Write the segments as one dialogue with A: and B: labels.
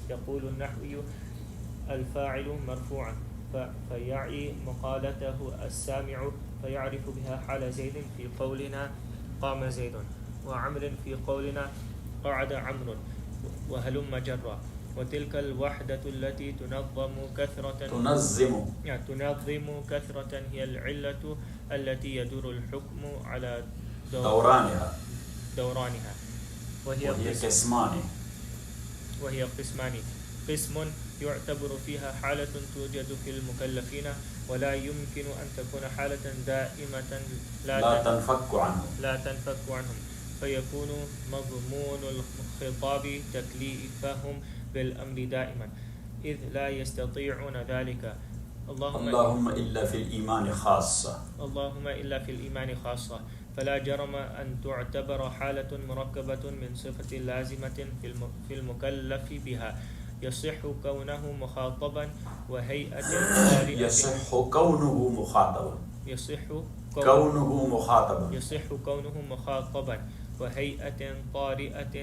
A: يقول النحوي الفاعل مرفوعا فيعي مقالته السامع فيعرف بها حال زيد في قولنا قام زيد، وعمر في قولنا قعد عمرو، وهلم جرا. وتلك الوحدة التي تنظم كثرة هي العلة التي يدور الحكم على دورانها وهي قسمان. قسم يعتبر فيها حالة توجد في المكلفين ولا يمكن أن تكون حالة دائمة لا تنفك عنهم، فيكون مضمون الخطاب تكليفهم بالأمر دائما إذ لا يستطيعون ذلك، اللهم إلا في الإيمان خاصة. فلا جرم أن تعتبر حالة مركبة من صفة لازمة في المكلف بها، يصح كونه مخاطبا وهيئة طارئة وهيئة طارئة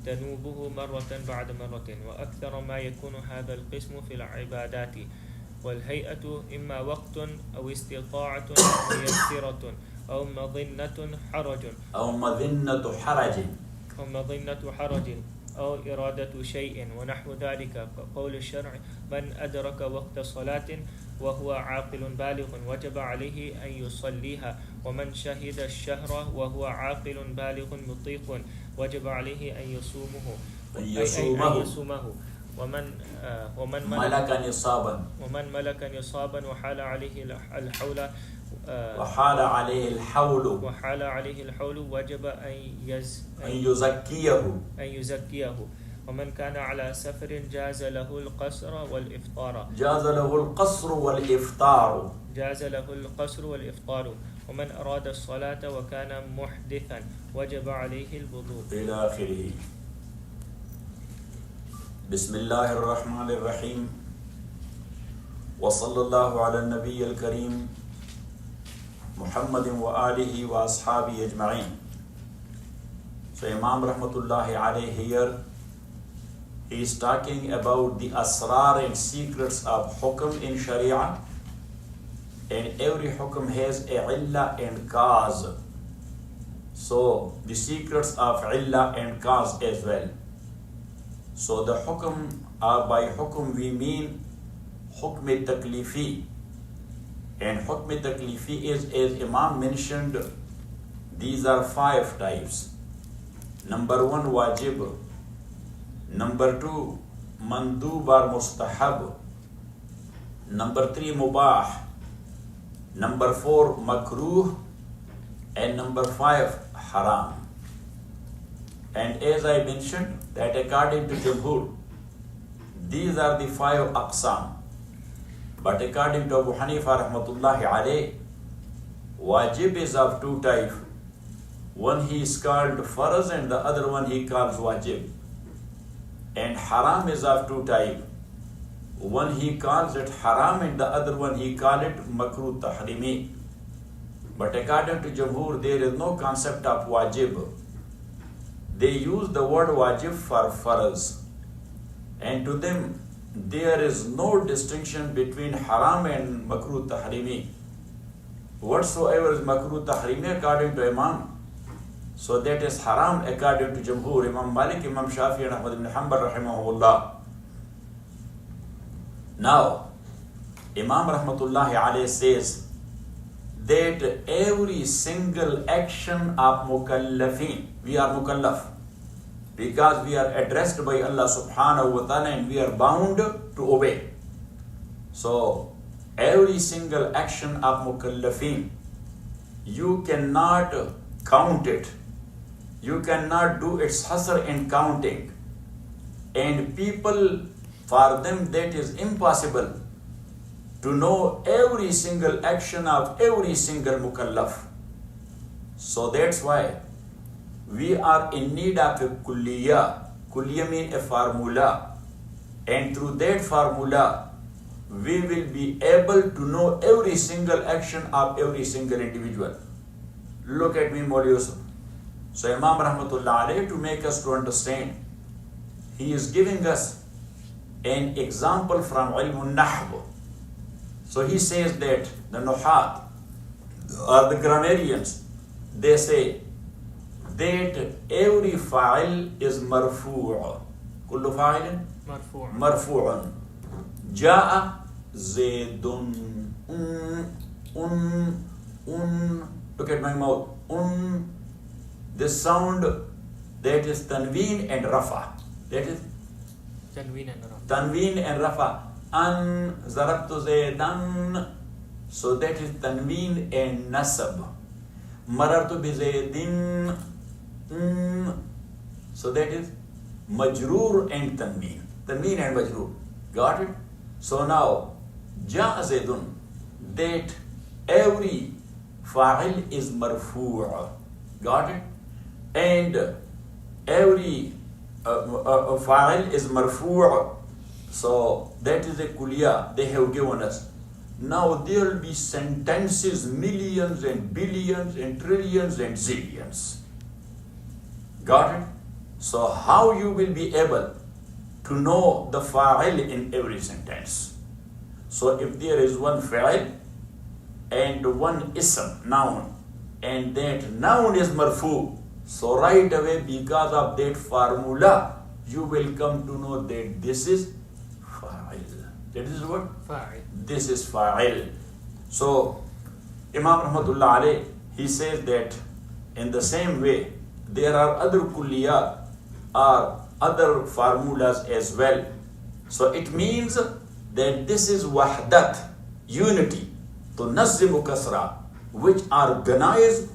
A: تنوبه مرة بعد مرة، وأكثر ما يكون هذا القسم في العبادات. والهيئة إما وقت أو استطاعة ميسرة أو مظنة حرج أو إرادة شيء ونحو ذلك. قول الشرع: من أدرك وقت صلاة وهو عاقل بالغ وجب عليه أن يصليها، ومن شهد الشهر وهو عاقل بالغ مطيق وجب عليه أن يصومه. ومن ملك نصابا وحال عليه الحول وجب أن يزكيه. ومن كان على سفر جاز له القصر والإفطار. ومن أراد الصلاة وكان محدثا وجب عليه الوضوء إلى آخره.
B: بسم الله الرحمن الرحيم، وصلى الله على النبي الكريم محمد وآله وأصحابه أجمعين. So Imam Rahmatullahi alayhi here, he is talking about the asrar and secrets of hukm in Sharia, and every hukm has a illah and cause. So the secrets of illah and cause as well. So the hukm, by hukm we mean hukm taklifi, and hukm taklifi is, as Imam mentioned, these are 5 types. Number 1, wajib. Number 2, mandub or mustahab. Number 3, mubah. Number 4, makruh. And number 5, haram. And as I mentioned, that according to Jumhur, these are the 5 aqsam. But according to Abu Hanifa rahmatullahi alayh, wajib is of 2 types. One he is called farz and the other one he calls wajib. And haram is of 2 types. One he calls it haram and the other one he calls it makruh tahrimi. But according to Jumhur, there is no concept of wajib. They use the word wajib for farz. And to them, there is no distinction between haram and makruh tahrimi. Whatsoever is makruh tahrimi according to Imam, so that is haram according to Jumhur, Imam Malik, Imam Shafi and Ahmad ibn Hanbal rahimahullah. Now, Imam rahmatullahi alayhi says that every single action of mukallafin, we are mukallaf, because we are addressed by Allah subhanahu wa ta'ala and we are bound to obey. So, every single action of mukallafin, you cannot count it. You cannot do its hasr in counting. And people, for them that is impossible to know every single action of every single mukallaf. So that's why we are in need of a kulliyah. Kulliyah means a formula. And through that formula, we will be able to know every single action of every single individual. Look at me, Mawli Yusuf. So Imam Rahmatullah alayhi, to make us to understand, he is giving us an example from ilm nahw. So he says that the nuhat or the grammarians, they say that every fa'il is marfu'. Kullu fa'ilin marfu'un. Ja'a zaydun. Look at my mouth. This sound, that is tanween and rafa. That is tanween and rafa. An zarabtu zaydan. So that is tanween and nasab. Marartu bi zaydin. So that is majroor and tanween. Tanween and majroor. Got it? So now, ja'a zaydun, that every fa'il is marfu'. Got it? And every fa'il is marfu'. So that is a kuliya they have given us. Now there will be sentences, millions and billions and trillions and zillions. Got it? So how you will be able to know the fa'il in every sentence? So if there is one fa'il and one ism, noun, and that noun is marfu', so right away because of that formula, you will come to know that this is fa'il. That is what? Fa'il. This is fa'il. So Imam Rahmatullah alayh, he says that in the same way, there are other kulliyat or other formulas as well. So it means that this is wahdat, unity, tunazzimu kasra, which organize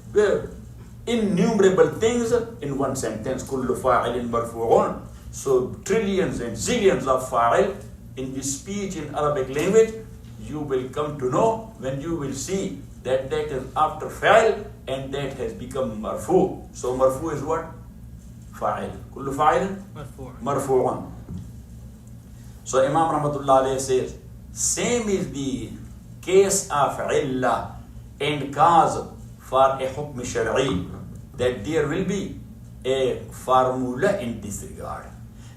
B: innumerable things in one sentence. Kullu fa'ilin marfu'un. So trillions and zillions of fa'il in the speech in Arabic language, you will come to know when you will see that that is after fa'il and that has become marfu'. So marfu' is what? Fa'il. Kullu fa'ilin marfu'un. So Imam Rahmatullah alayhi says, same is the case of illah and cause for a hukm shar'i, that there will be a formula in this regard.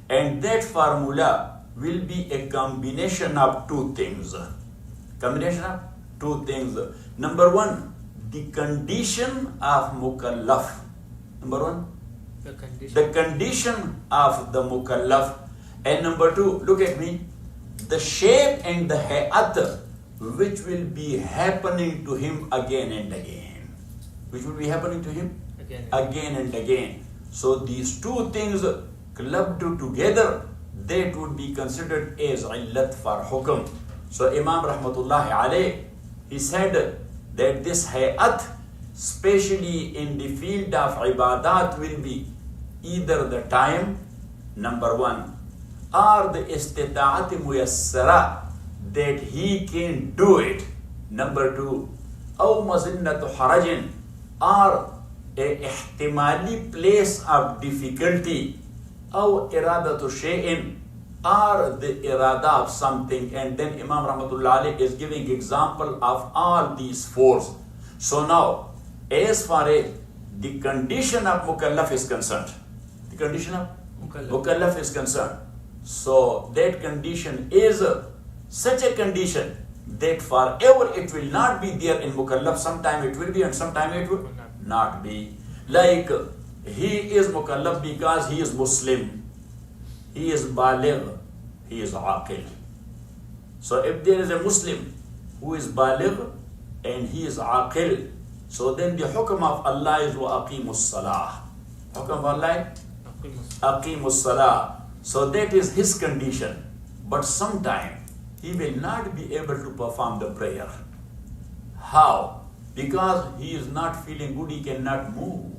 B: And that formula will be a combination of two things. Combination of two things. Number one, the condition of mukallaf. Number one, the condition of the mukallaf. And number two, look at me, the shape and the hayat which will be happening to him again and again. Which will be happening to him again and again. So these two things clubbed together, that would be considered as illat for hukm. So Imam Rahmatullahi alayh, he said that this hayat, especially in the field of ibadat, will be either the time, number one, or the istita'at muyassara, that he can do it, number two, aw mazinnatu harajin, or a ihtimali place of difficulty, aw iradatu shay'in, or the irada of something. And then Imam Rahmatullah alayh is giving example of all these fours. So now, as far as the condition of mukallaf is concerned, the condition of mukallaf is concerned, so that condition is such a condition that forever it will not be there in mukallaf. Sometime it will be and sometime it will not be. Like he is mukallaf because he is Muslim, he is baligh, he is aqil. So if there is a Muslim who is baligh and he is aqil, so then the hukm of Allah is wa aqimus salah. Hukm of Allah, aqimus salah. So that is his condition. But sometime he will not be able to perform the prayer. How? Because he is not feeling good, he cannot move.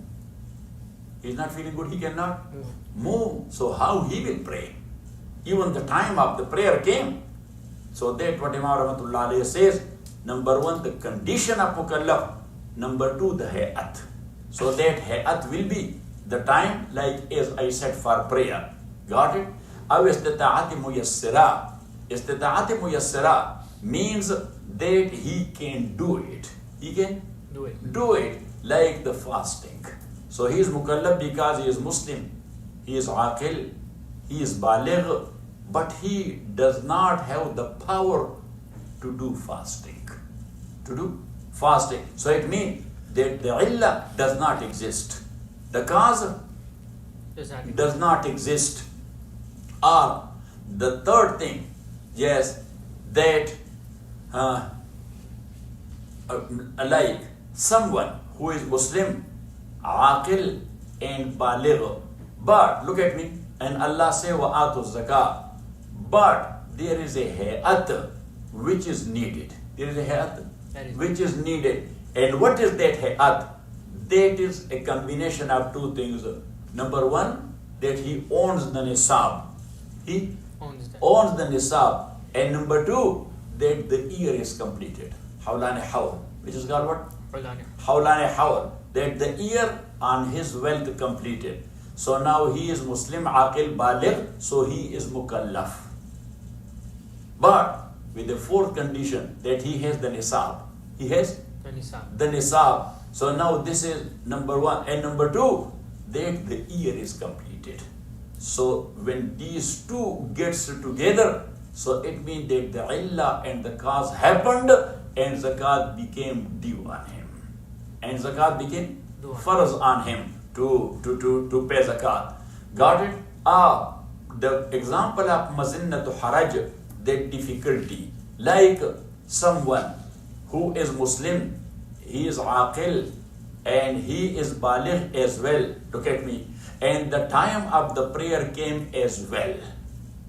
B: He is not feeling good, he cannot move. So how he will pray? Even the time of the prayer came. So that what Imam Rahmatullah alayhi says, number one, the condition of mukallaf. Number two, the hayat. So that hayat will be the time, like as I said, for prayer. Got it? Aw istita'ati muyassira. Istita'ati muyassira means that he can do it. He can do it like the fasting. So he is mukallaf because he is Muslim, he is aqil, he is baligh, but he does not have the power to do fasting. So it means that the illah does not exist. The cause does not exist. Or the third thing, yes, that like someone who is Muslim, aqil and baligh, but look at me, and Allah say wa'atu zakah, but there is a hayat which is needed. There is a hayat which is needed. And what is that hayat? That is a combination of two things. Number one, that he owns the nisab. He owns the nisab. And number two, that the year is completed. Hawlane hawl, which is called what? Hawlane hawl. That the year on his wealth completed. So now he is Muslim, aqil, baligh, so he is mukallaf. But with the fourth condition, that he has the nisab. He has the nisab. So now this is number one. And number two, that the year is completed. So when these two gets together, so it means that the illah and the cause happened and zakat became due on him. And zakat became farz on him to pay zakat. Got it? The example of mazinnatu haraj, that difficulty, like someone who is Muslim, he is aqil and he is baligh as well. Look at me. And the time of the prayer came as well.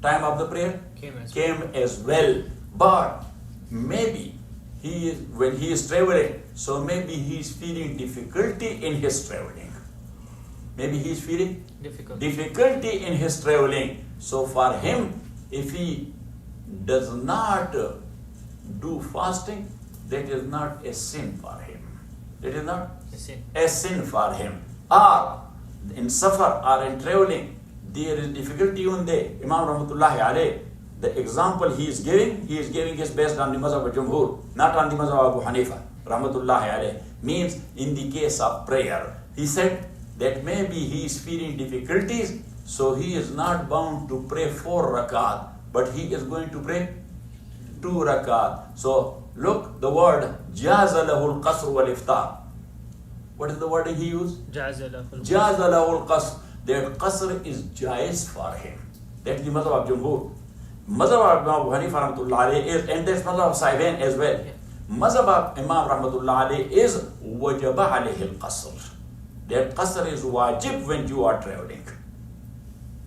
B: Time of the prayer came as well. But maybe when he is traveling, so maybe he is feeling difficulty in his traveling. Maybe he is feeling difficulty in his traveling. So for him, if he does not do fasting, that is not a sin for him. That is not a sin for him. Or in safar or in traveling, there is difficulty on the Imam Rahmatullahi alayh. The example he is giving is based on the mazhab of Jumhur, not on the mazhab of Abu Hanifa Rahmatullahi alayh. Means in the case of prayer, he said that maybe he is feeling difficulties, so he is not bound to pray 4 rakat, but he is going to pray 2 rakat. So look, the word jaza lahul qasr wal iftar. What is the word he used? Jaza lahul qasr. That qasr is jais for him. That is the mazhab of Jumhur. Mazhab of Abu Hanifa rahmatullah alayh is, and that's mazhab of Saheb as well. Mazhab of Imam rahmatullah alayh is wajaba alayhi al-qasr. That qasr is wajib when you are traveling.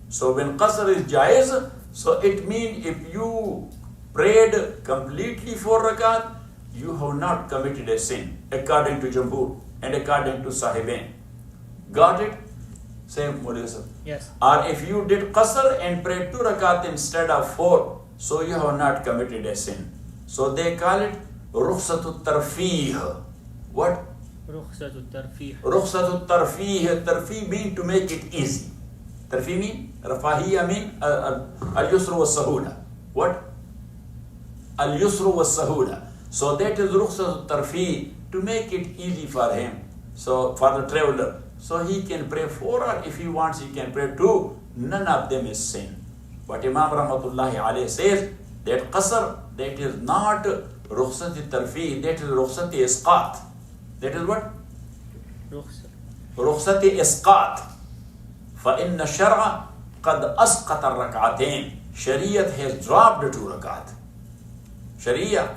B: So when qasr is jais, so it means if you prayed completely 4 rakat, you have not committed a sin, according to Jumhur and according to Sahibain. Got it? Same, Mawli sir.
A: Yes.
B: Or if you did qasr and prayed 2 rakat instead of 4, so you have not committed a sin. So they call it rukhsatut tarfih. What?
A: Rukhsatut tarfih.
B: Rukhsatut tarfih. Tarfih means to make it easy. Tarfih means, rafahiyya means al-yusru was-sahula. What? Al-yusru was-sahula. So that is rukhsatut tarfih, to make it easy for him. So for the traveler. So he can pray 4, or if he wants he can pray 2. None of them is sin. But Imam Rahmatullahi alayh says that qasr, that is not rukhsati tarfih, that is rukhsati isqat. That is what? Rukhsati isqat. فَإِنَّ الشَّرْعَ قَدْ أَسْقَطَ الرَّكْعَتَيْنِ. Shariat has dropped 2 rakat. Sharia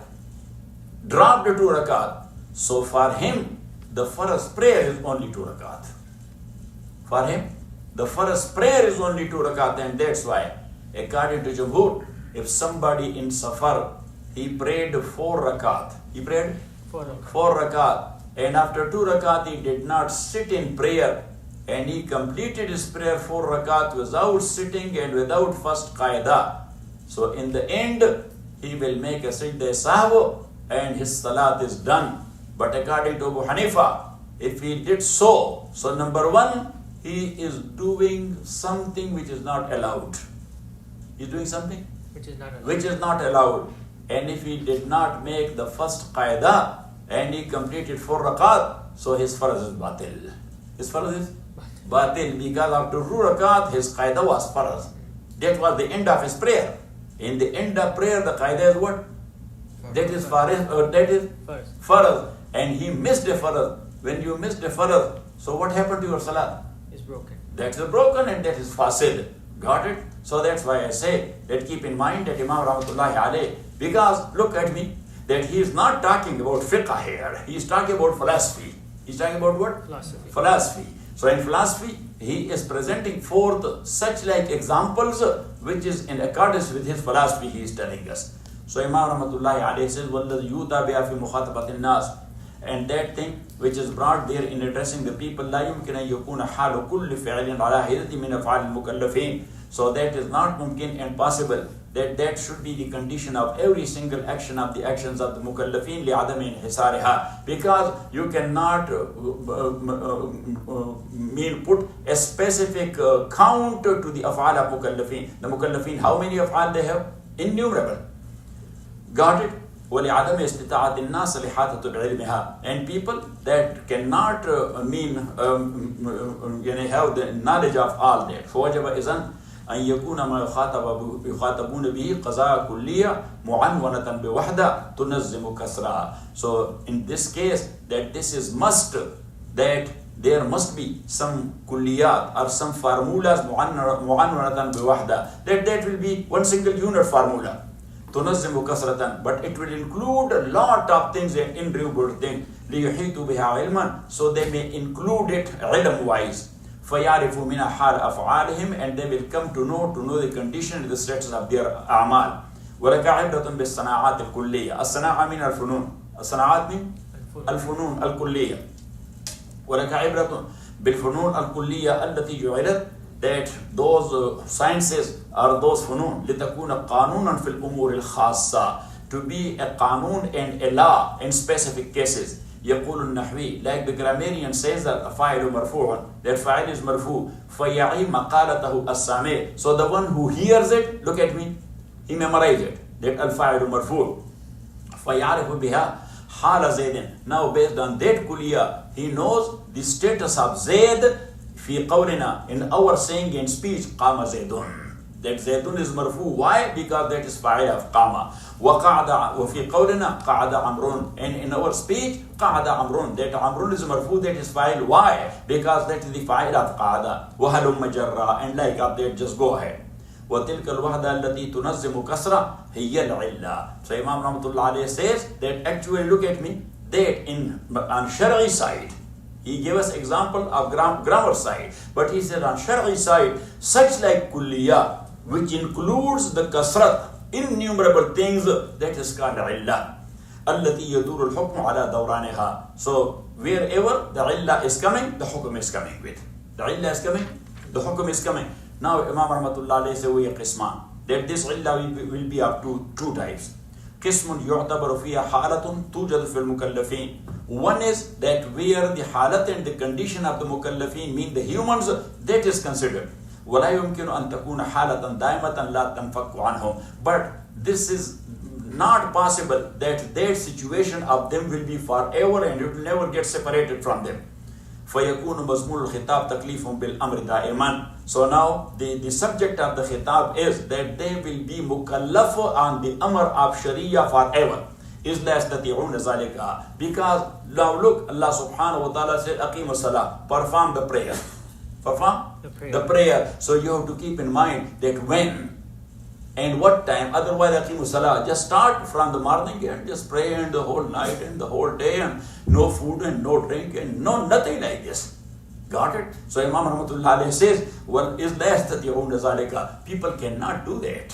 B: dropped 2 rakat. So for him, the first prayer is only 2 rakat. For him, the first prayer is only 2 rakat, and that's why, according to Jumhur, if somebody in safar, he prayed 4 rakat. He prayed 4 rakat. And after 2 rakat, he did not sit in prayer. And he completed his prayer 4 rakat without sitting and without first qaida. So in the end, he will make a sajda sahw and his salat is done. But according to Abu Hanifa, if he did so, so number 1, he is doing something which is not allowed. He is doing something which is not allowed. And if he did not make the first qaida and he completed 4 rakat, so his farz is batil. His farz is batil, because after 2 rakat his qaida was farz. That was the end of his prayer. In the end of prayer, the qaida is what? That is farad. And he missed a farad. When you missed a farad, so what happened to your salah?
A: It's broken.
B: That is broken and that is fasid. Got it? So that's why I say that keep in mind that Imam Rahmatullahi alayh, because look at me, that he is not talking about fiqh here. He is talking about philosophy. He is talking about what? Philosophy. So in philosophy, he is presenting forth such like examples which is in accordance with his philosophy he is telling us. So Imam Rahmatullahi alayhi says, وَالَّذِي يُوتَى بِهَا فِي مُخَاطَبَةِ النَّاسِ, and that thing which is brought there in addressing the people, لا يمكن أن يكون حال كل فعل على حدة من أفعال المكلفين. So that is not mumkin and possible that should be the condition of every single action of the actions of the mukallafin لعدم انحصارها, because you cannot put a specific count to the af'al of mukallafin. The mukallafin, how many af'al they have? Innumerable. Got it? وَلِعَدَمِ اسْتِطَاعَةِ النَّاسِ لِحَاطَةُ عِلْمِهَا, and people that cannot have the knowledge of all that. فَوَجَبَ إِذَنْ أن يكون ما يخاطبون به قضاء كلية معنونة بوحدة تنظم كسرها. So in this case, that this is must, that there must be some kulliyat or some formulas معنونة بوحدة, that will be one single unit formula. تنظم كسرة, but it will include a lot of things and innumerable things. ليحيطوا بها علما, so they may include it ilm wise. فَيَعْرِفُوا مِنَ حَالَ أَفْعَالِهِمْ, and they will come to know the condition and the status of their أعمال. وَلَكَ عِبْرَةٌ بِالصَّنَاعَاتِ الْكُلِّيَّةِ. الصَّنَاعَةِ من الفنون. الصَّنَاعَاتِ من الفنون الكلية. وَلَكَ عِبْرَةٌ بِالْفُنُونِ الْكُلِّيَّةِ التي جُعِلَتْ, that those sciences or those funun لِتَكُونَ قَانُونًا فِي الْأُمُورِ الْخَاصَّةِ, to be a qanun and a law in specific cases. يقول النحوي, like the grammarian says that فاعل مرفوع, that fa'il is marfu, فيعي مقالته السامع. So the one who hears it, look at me, he memorized it, that الفاعل مرفوع. فيعرف بها حال زيد. Now based on that kuliya, he knows the status of Zaid في قولنا, in our saying and speech, قام زيدون. That Zaydun is marfu. Why? Because that is fa'il of qama. وَقَعْدَ وَفِي قَوْلِنَا قَعْدَ عَمْرٌ. And in our speech, قَعْدَ عَمْرٌ. That Amrun is marfu, that is fa'il. Why? Because that is the fa'il of qa'da. وَهَلُمَّ جَرَّا. And like up there, just go ahead. وَتِلْكَ الْوَحْدَةَ الَّتِي تُنَزِّمُ كَسْرًا هِيَ الْعِلَّةِ. So Imam Rahmatullah alayhi says that actually, look at me, that on Shar'i side, he gave us example of grammar side, but he said on Shar'i side, such like kulliyah, which includes the kasrat, innumerable things, that is called illah. التي يدور الحكم على دورانها. So wherever the illah is coming, the hukum is coming with. The illah is coming, the hukum is coming. Now Imam Rahmatullah alayhi says, we qisman, that this illah will be of two types. قسم يعتبر فيها حالة توجد في المكلفين. One is that where the halat and the condition of the mukallafin, mean the humans, that is considered. ولا يمكن أن تكون حالة دائمة لا تنفك عنهم. But this is not possible that their situation of them will be forever and it will never get separated from them. فيكون مضمون الخطاب تكليفهم بالأمر دائما. So now the subject of the khitab is that they will be mukallaf on the amr of sharia forever. إذ لا يستطيعون ذلك. Because now look, Allah subhanahu wa ta'ala said أقيموا الصلاة, perform the prayer. Perform the prayer. So you have to keep in mind that when and what time. Otherwise, aqimu salah, just start from the morning and just pray and the whole night and the whole day, and no food and no drink and no nothing like this. Got it? So Imam Rahmatullah alayhi says, well, is less that people cannot do that.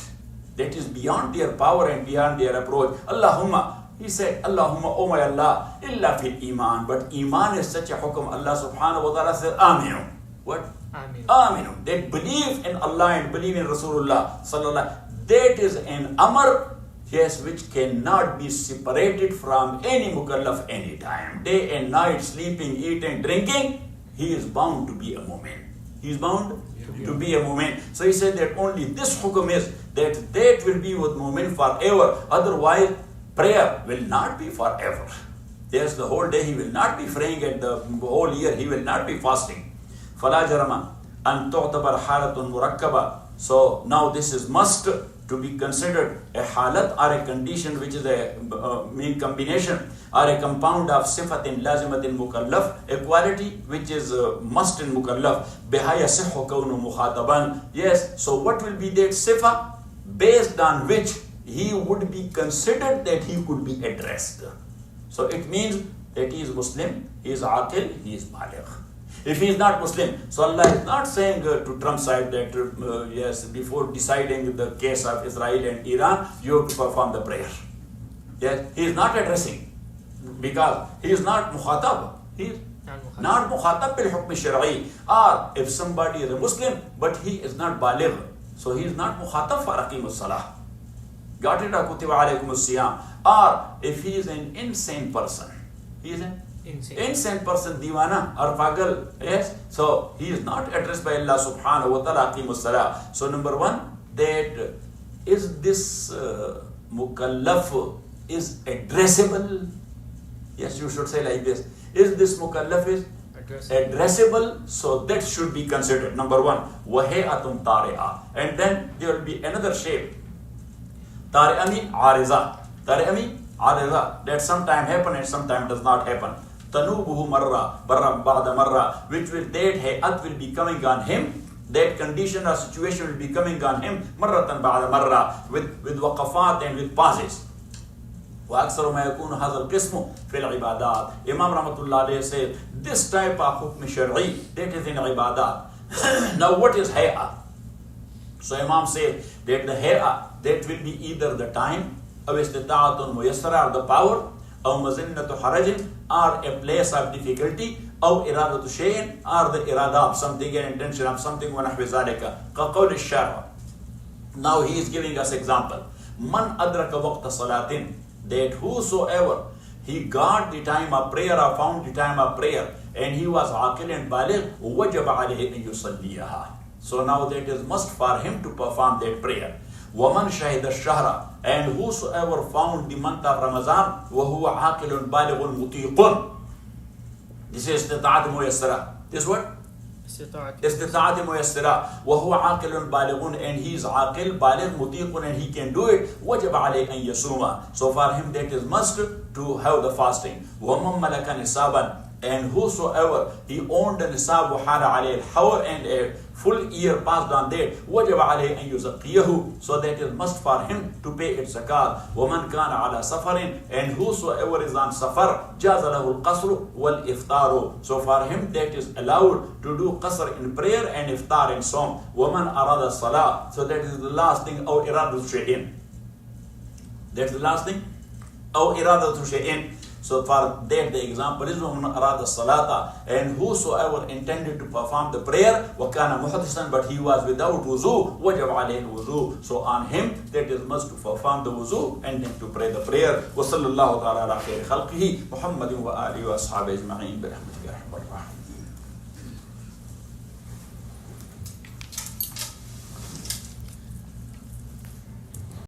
B: That is beyond their power and beyond their approach. Allahumma, he said, Allahumma, oh my Allah, illa fil iman. But iman is such a hukum. Allah subhanahu wa ta'ala said, aminu. What? Aminu. They believe in Allah and believe in Rasulullah sallallahu. That is an amr, yes, which cannot be separated from any mukallaf any time. Day and night, sleeping, eating, drinking, he is bound to be a mu'min. He is bound to be a mu'min. So he said that only this hukum is that will be with mu'min forever. Otherwise, prayer will not be forever. Yes, the whole day he will not be praying, and the whole year he will not be fasting. فَلَا جَرَمَ أَن تُعْتَبَرْ حَالَةٌ مُرَكَّبَةٌ. So now this is must to be considered a halat or a condition which is a mean combination or a compound of sifatin lazimatin mukallaf, a quality which is must in mukallaf. Bihaya sihhu kawnu mukhataban. Yes, so what will be that sifa based on which he would be considered that he could be addressed. So it means that he is Muslim, he is aqil, he is baligh. If he is not Muslim, so Allah is not saying to Trump side that yes, before deciding the case of Israel and Iran, you have to perform the prayer. Yes, he is not addressing because he is not mukhatab. He is not mukhatab bil hukm shar'i. Or if somebody is a Muslim but he is not baligh, so he is not mukhatab for aqimus salah. Got it? Kutiba alaykumus siyam. Or if he is an insane person, he is an insane person, diwana or pagal, yes, so he is not addressed by Allah subhanahu wa ta'ala aqimus salah. So number one, that is this mukallaf is addressable. Yes, you should say like this. Is this mukallaf is addressable? So that should be considered. Number one, wahi'atun tari'a. And then there will be another shape. Tari'a mean ariza. Tari'a mean ariza. That sometime happen and sometime does not happen. Tanubuhu marra, barra ba'da marra, which will, that hayat will be coming on him, that condition or situation will be coming on him, marratan ba'da marra, with waqafat and with pauses. وَأَكْثَرُ مَا يَكُونُ هَذَا الْقِسْمُ فِي الْعِبَادَاتِ. Imam Rahmatullah alayhi says, this type of hukm shar'i, that is in ibadat. Now what is hay'ah? So Imam says that the hay'ah, that will be either the time, aw istita'atun muyassara, or the power, aw mazinnatu harajin, or a place of difficulty, aw iradatu shay'in, or the irada of something, an intention of something, wa nahwi zalika, ka qawl ash-shari'. Now he is giving us example. Man adraka waqta salatin, that whosoever he got the time of prayer or found the time of prayer and he was aqil and baligh, wajaba alayhi an yusalliyaha. So now that is must for him to perform that prayer. وَمَنْ شَهِدَ الشَّهْرَ, and whosoever found the month of Ramadan, وَهُوَ عَاقِلٌ بَالِغٌ مُطِيقٌ. This is istita'at muyassara. This what? Istita'at muyassara. وَهُوَ عَاقِلٌ بَالِغٌ, and he is aqil, baligh, mutiqun, and he can do it. وَجَبَ عَلَيْهِ أَنْ يَصُومَ. So for him that is must to have the fasting. وَمَنْ مَلَكَ نِصَابًا, and whosoever he owned a nisab وَحَارَ عَلَيْهِ الْحَوْرِ, and a full year passed on that, وَجَبَ عَلَيْهِ أَنْ يُزَقِّيَهُ. So that is must for him to pay its zakat. وَمَنْ كَانَ عَلَى سَفَرٍ, and whosoever is on safar, جَازَ لَهُ الْقَصْرُ وَالْإِفْطَارُ. So for him that is allowed to do qasr in prayer and iftar in sawm. وَمَنْ أَرَادَ الصَّلَاةِ, so that is the last thing, أَوْ إِرَادَةُ شَيْءٍ. That's the last thing, أَوْ إِرَادَةُ شَيْءٍ. So for that the example is وَمَنْ أَرَادَ الصَّلَاةَ, and whosoever intended to perform the prayer, وَكَانَ مُحْدِثًا, but he was without wuzu, وَجَبَ عَلَيْهِ الْوُضُوء. So on him that is must to perform the wuzu and then to pray the prayer. وَصَلَّى اللَّهُ تَعَالَى عَلَى خَيْرِ خَلْقِهِ مُحَمَّدٍ وَآلِهِ وَأَصْحَابِهِ أَجْمَعِينَ بِرَحْمَتِكَ يَا أَرْحَمَ الرَّاحِمِينَ.